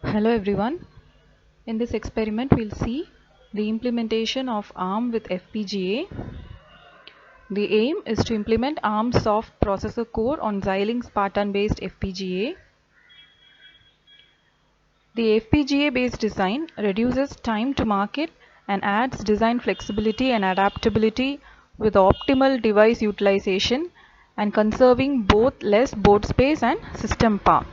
Hello everyone. In this experiment we'll see the implementation of ARM with FPGA. The aim is to implement ARM soft processor core on Xilinx Spartan based FPGA. The FPGA based design reduces time to market and adds design flexibility and adaptability with optimal device utilization and conserving both less board space and system power.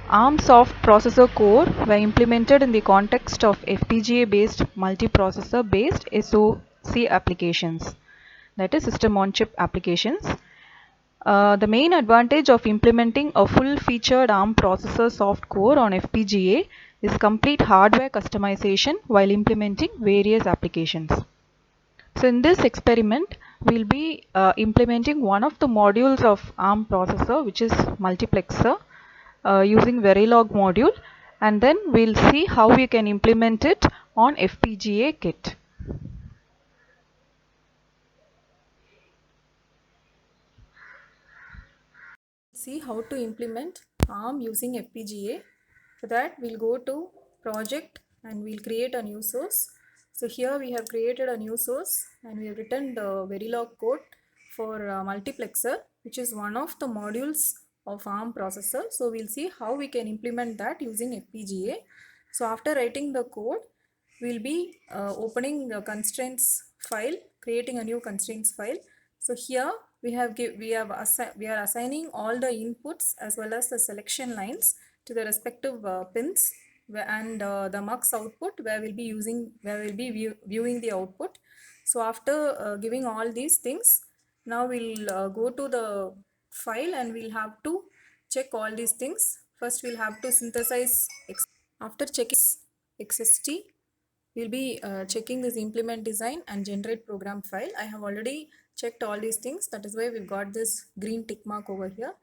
ARM soft processor core were implemented in the context of FPGA-based multiprocessor-based SoC applications, that is system-on-chip applications. The main advantage of implementing a full-featured ARM processor soft core on FPGA is complete hardware customization while implementing various applications. So in this experiment, we'll be implementing one of the modules of ARM processor, which is multiplexer, using Verilog module, and then we'll see how we can implement it on FPGA kit. See how to implement ARM using FPGA. For that we'll go to project and we'll create a new source. So here we have created a new source and we have written the Verilog code for multiplexer, which is one of the modules of ARM processor. So we'll see how we can implement that using FPGA. So after writing the code, we'll be opening the constraints file, creating a new constraints file. So here we are assigning all the inputs as well as the selection lines to the respective pins, and the mux output where we'll be viewing the output. So after giving all these things, now we'll go to the file and we'll have to check all these things. First we'll have to synthesize. After checking XST, we'll be checking this implement design and generate program file. I have already checked all these things. That is why we've got this green tick mark over here.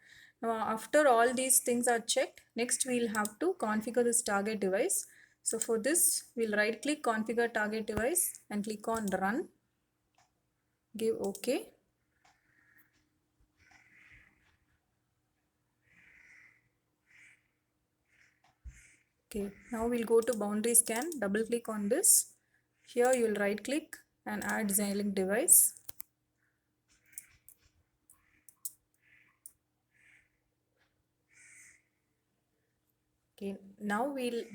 Now after all these things are checked, next we'll have to configure this target device. So for this, we'll right click configure target device and click on run. Give OK. Okay, now we'll go to boundary scan, double click on this. Here you'll right click and add Xilinx device. Okay, now we'll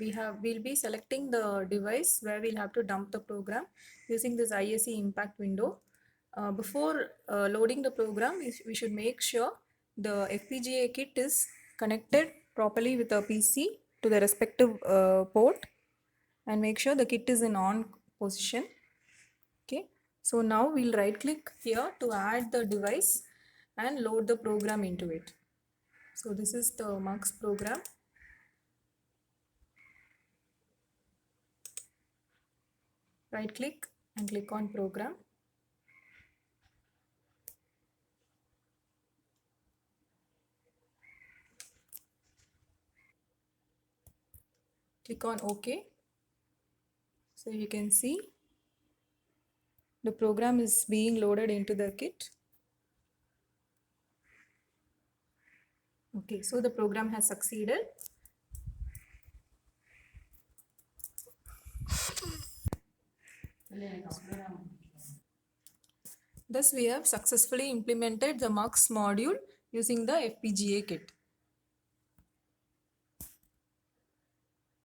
be selecting the device where we'll have to dump the program using this ISE impact window. Before loading the program, we should make sure the FPGA kit is connected properly with the PC to the respective port, and make sure the kit is in on position. Okay, so now we'll right click here to add the device and load the program into it. So this is the MUX program. Right click and click on program. Click on OK. So you can see the program is being loaded into the kit. Okay, so the program has succeeded. Thus we have successfully implemented the MUX module using the FPGA kit.